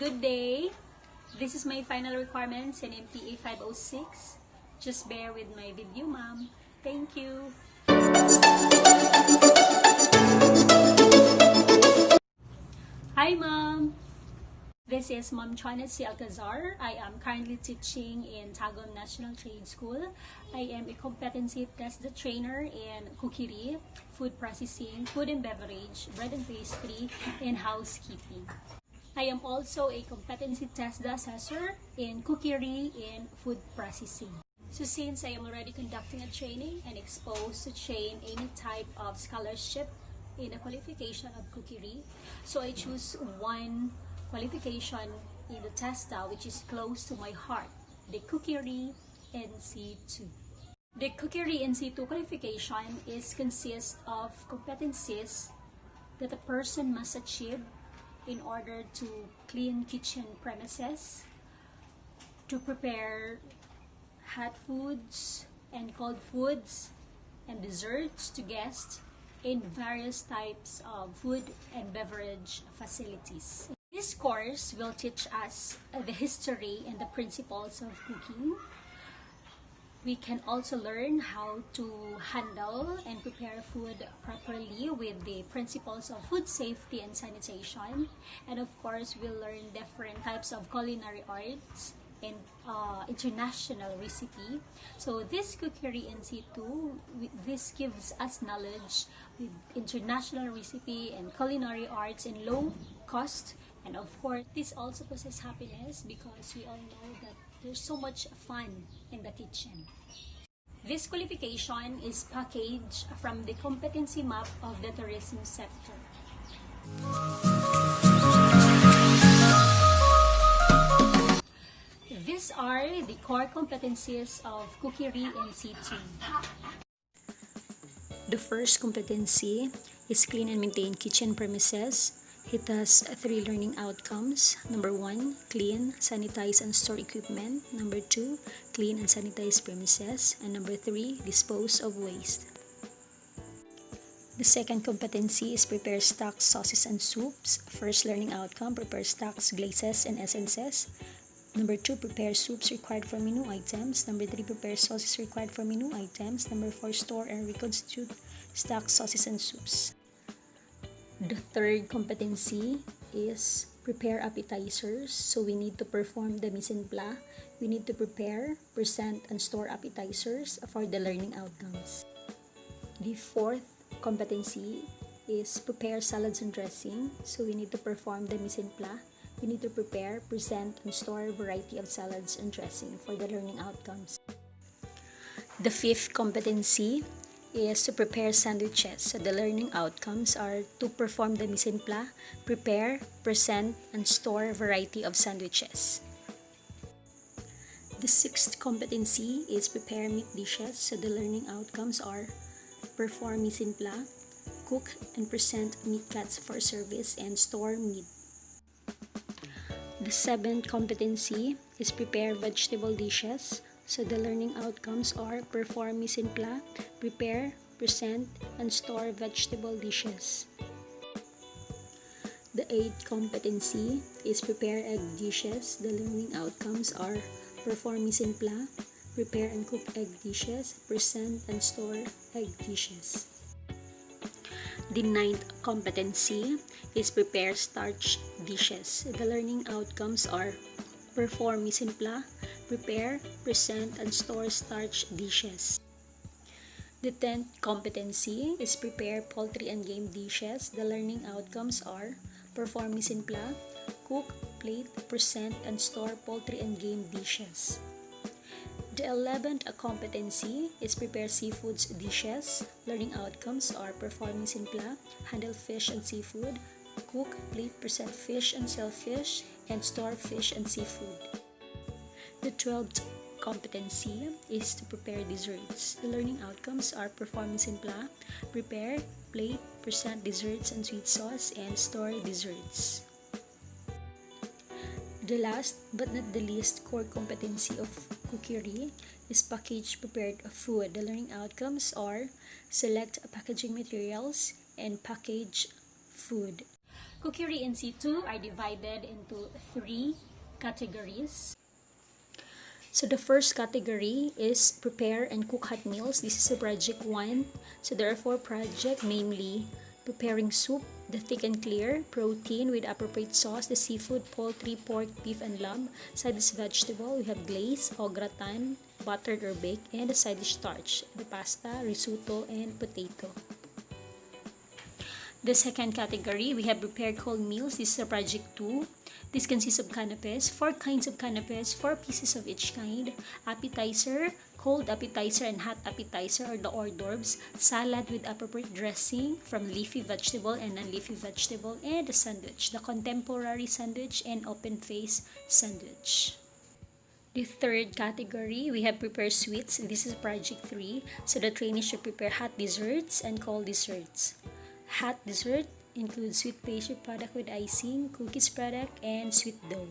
Good day. This is my final requirements in MTA 506. Just bear with my video, ma'am. Thank you. Hi, ma'am. This is Ma'am Janet C. Alcazar. I am currently teaching in Tagum National Trade School. I am a competency test trainer in cookery, food processing, food and beverage, bread and pastry, and housekeeping. I am also a competency test assessor in cookery and food processing. So since I am already conducting a training and exposed to train any type of scholarship in the qualification of cookery, so I choose one qualification in the TESDA which is close to my heart, the Cookery NC2. The Cookery NC2 qualification consists of competencies that a person must achieve in order to clean kitchen premises, to prepare hot foods and cold foods and desserts to guests in various types of food and beverage facilities. This course will teach us the history and the principles of cooking. We can also learn how to handle and prepare food properly with the principles of food safety and sanitation. And of course, we'll learn different types of culinary arts and international recipe. So this Cookery NC2, this gives us knowledge with international recipe and culinary arts in low cost. And of course, this also possesses happiness because we all know that there's so much fun in the kitchen. This qualification is packaged from the competency map of the tourism sector. These are the core competencies of Cookery NC2. The first competency is clean and maintain kitchen premises. It has 3 learning outcomes. Number 1, clean, sanitize, and store equipment. Number 2, clean and sanitize premises. And number 3, dispose of waste. The second competency is prepare stocks, sauces, and soups. First learning outcome, prepare stocks, glazes, and essences. Number 2, prepare soups required for menu items. Number 3, prepare sauces required for menu items. Number 4, store and reconstitute stocks, sauces, and soups. The third competency is prepare appetizers. So we need to perform the mise en place. We need to prepare, present, and store appetizers for the learning outcomes. The fourth competency is prepare salads and dressing. So we need to perform the mise en place. We need to prepare, present, and store a variety of salads and dressing for the learning outcomes. The fifth competency is to prepare sandwiches. So the learning outcomes are to perform the mise en place, prepare, present, and store a variety of sandwiches. The sixth competency is prepare meat dishes. So the learning outcomes are perform mise en place, cook and present meat cuts for service, and store meat. The seventh competency is prepare vegetable dishes. So the learning outcomes are perform mise en place, prepare, present, and store vegetable dishes. The eighth competency is prepare egg dishes. The learning outcomes are perform mise en place, prepare and cook egg dishes, present and store egg dishes. The ninth competency is prepare starch dishes. The learning outcomes are perform mise en place, prepare, present, and store starch dishes. The 10th competency is prepare poultry and game dishes. The learning outcomes are perform mise en place, cook, plate, present, and store poultry and game dishes. The 11th competency is prepare seafoods dishes. Learning outcomes are perform mise en place, handle fish and seafood, cook, plate, present fish and sell fish, and store fish and seafood. The 12th competency is to prepare desserts. The learning outcomes are perform mise en place, prepare, plate, present desserts and sweet sauce, and store desserts. The last but not the least core competency of cookery is package prepared food. The learning outcomes are select packaging materials and package food. Cookery in situ are divided into 3 categories. So the first category is prepare and cook hot meals. This is a project 1. So there are 4 projects, namely preparing soup, the thick and clear, protein with appropriate sauce, the seafood, poultry, pork, beef, and lamb, side dish vegetable, we have glaze, au gratin, buttered or baked, and the side dish starch, the pasta, risotto, and potato. The second category, we have prepared cold meals. This is a project 2. This consists of canapes, 4 kinds of canapes, 4 pieces of each kind, appetizer, cold appetizer, and hot appetizer or the hors d'oeuvres, salad with appropriate dressing from leafy vegetable and non-leafy vegetable, and a sandwich, the contemporary sandwich and open-face sandwich. The third category, we have prepared sweets. This is project 3. So the trainees should prepare hot desserts and cold desserts. Hot dessert includes sweet pastry product with icing, cookies product, and sweet dough.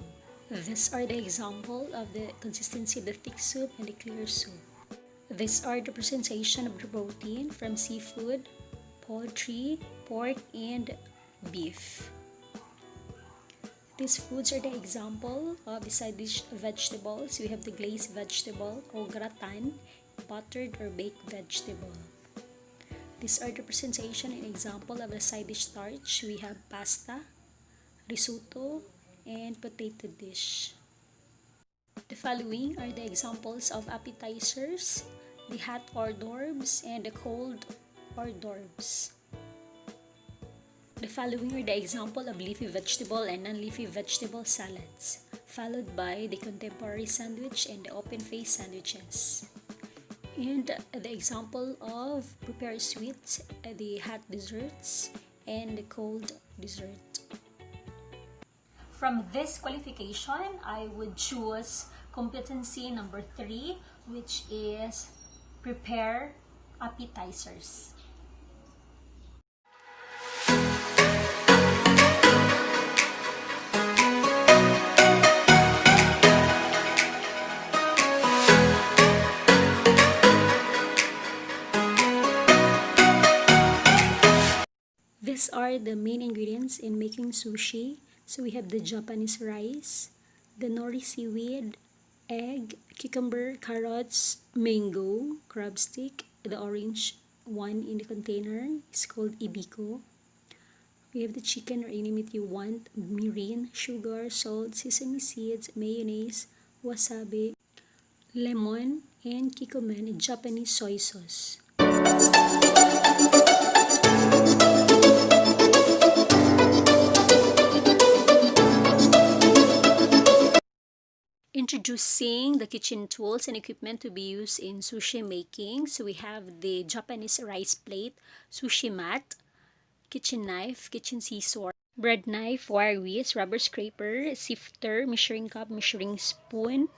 These are the example of the consistency of the thick soup and the clear soup. These are the presentation of the protein from seafood, poultry, pork, and beef. These foods are the example of the side dish vegetables. We have the glazed vegetable, au gratin, buttered or baked vegetable. These are the presentation and example of the side dish starch. We have pasta, risotto, and potato dish. The following are the examples of appetizers, the hot hors d'oeuvres, and the cold hors d'oeuvres. The following are the example of leafy vegetable and non-leafy vegetable salads, followed by the contemporary sandwich and the open-face sandwiches. And the example of prepared sweets, the hot desserts, and the cold dessert. From this qualification, I would choose competency number 3, which is prepare appetizers. These are the main ingredients in making sushi. So we have the Japanese rice, the nori seaweed, egg, cucumber, carrots, mango, crab stick, the orange one in the container is called ibiko. We have the chicken or any meat you want, mirin, sugar, salt, sesame seeds, mayonnaise, wasabi, lemon, and kikoman, a Japanese soy sauce. Introducing the kitchen tools and equipment to be used in sushi making. So we have the Japanese rice plate, sushi mat, kitchen knife, kitchen scissors, bread knife, wire whisk, rubber scraper, sifter, measuring cup, measuring spoon,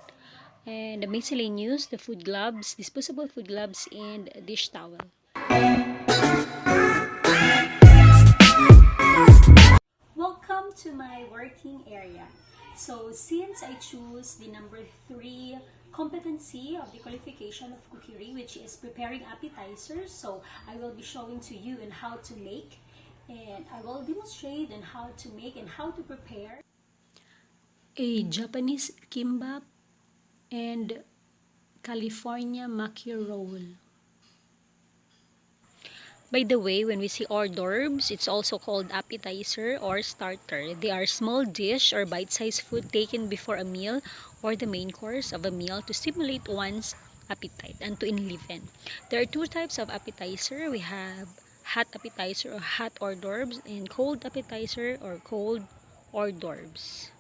and the miscellaneous, the food gloves, disposable food gloves, and dish towel. Welcome to my working area. So since I choose the number 3 competency of the qualification of cookery, which is preparing appetizers, so I will be showing to you on how to make, and I will demonstrate on how to make and how to prepare A Japanese kimbap and California maki roll. By the way, when we see hors d'oeuvres, it's also called appetizer or starter. They are small dish or bite-sized food taken before a meal or the main course of a meal to stimulate one's appetite and to enliven. There are 2 types of appetizer. We have hot appetizer or hot hors d'oeuvres and cold appetizer or cold hors d'oeuvres.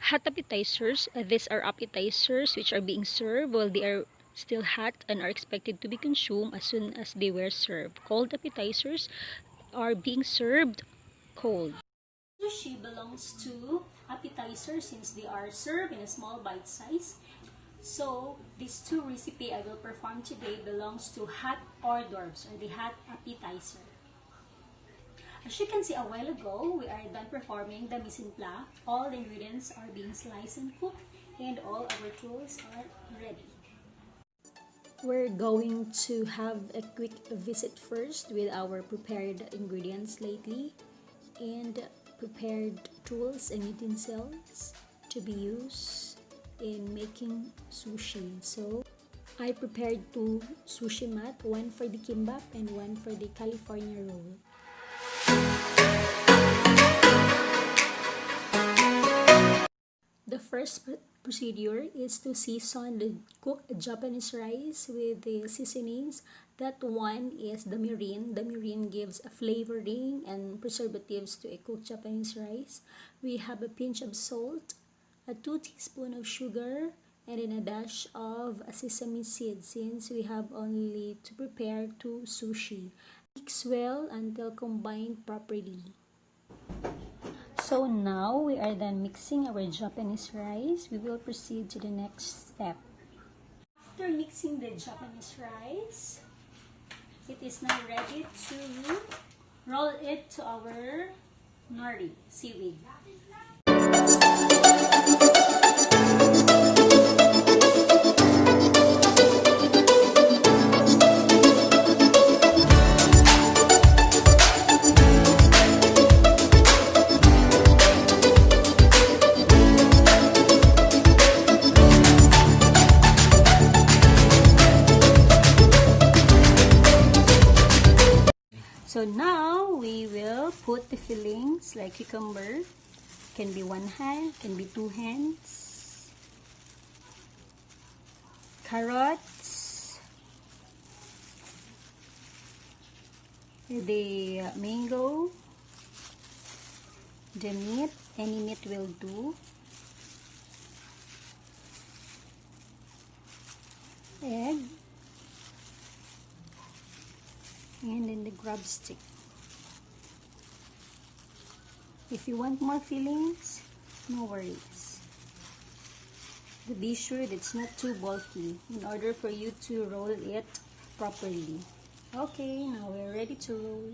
Hot appetizers, these are appetizers which are being served while they are still hot and are expected to be consumed as soon as they were served. Cold appetizers are being served cold. Sushi belongs to appetizer since they are served in a small bite size. So these 2 recipe I will perform today belongs to hot hors d'oeuvres or the hot appetizer. As you can see a while ago, we are done performing the mise en place. All the ingredients are being sliced and cooked and all our tools are ready. We're going to have a quick visit first with our prepared ingredients lately. And prepared tools and utensils to be used in making sushi. So I prepared 2 sushi mat, one for the kimbap and one for the California roll. The first procedure is to season the cooked Japanese rice with the seasonings. That one is the mirin. The mirin gives a flavoring and preservatives to a cooked Japanese rice. We have a pinch of salt, a 2 teaspoons of sugar, and then a dash of sesame seeds since we have only to prepare 2 sushi. Mix well until combined properly. So now we are done mixing our Japanese rice. We will proceed to the next step. After mixing the Japanese rice, it is now ready to roll it to our nori seaweed. So now we will put the fillings like cucumber. Can be 1 hand, can be 2 hands. Carrots. The mango. The meat. Any meat will do. Egg. And then the grub stick. If you want more fillings, no worries. But be sure that it's not too bulky in order for you to roll it properly. Okay, now we're ready to roll.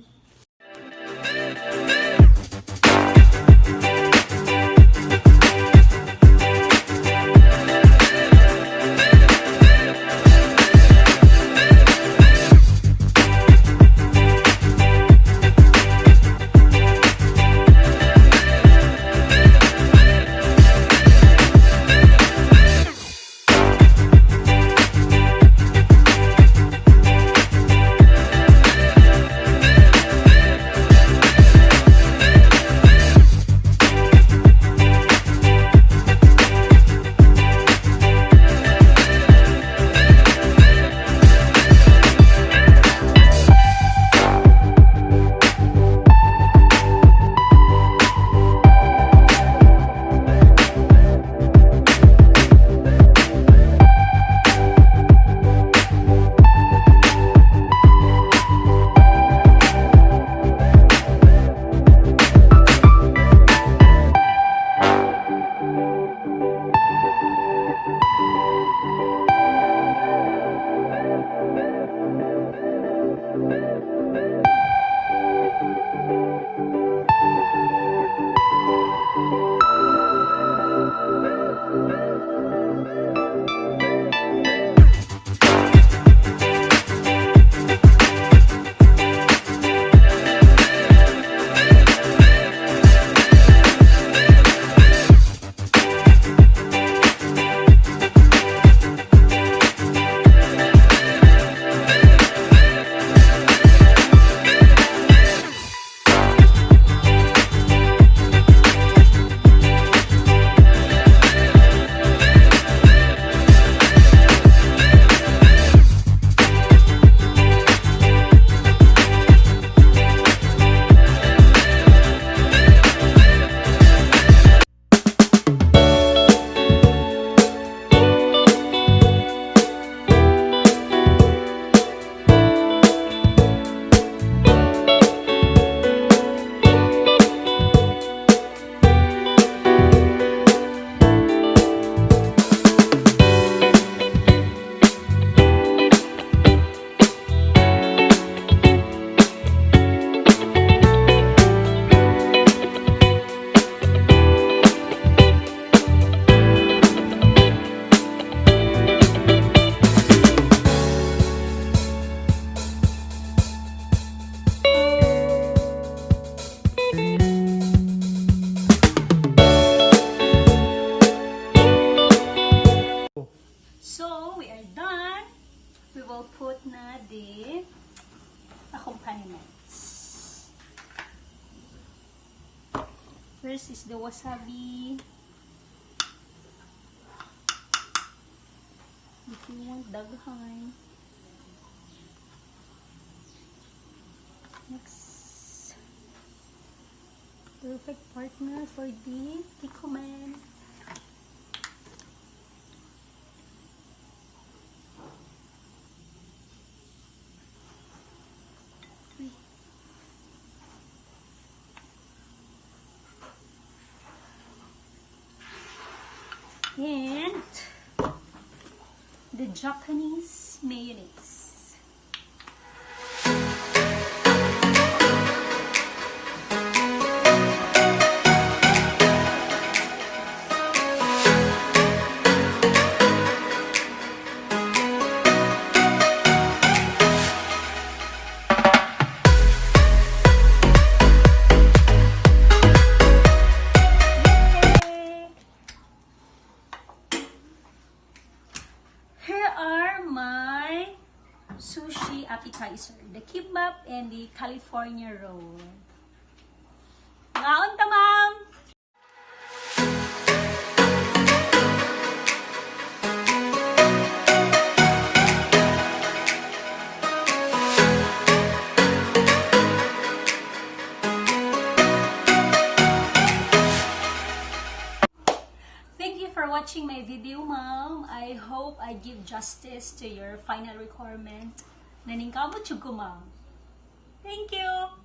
done, we will put na the accompaniments. First is the wasabi. If you want daghan. Next, perfect partner for the kikoman. And the Japanese mayonnaise. Here are my sushi appetizer, the kimbap and the California roll. Ngaon ta, ma'am! Thank you for watching my video, ma'am. I hope I give justice to your final requirement. Naningkamot yung ko, ma'am. Thank you!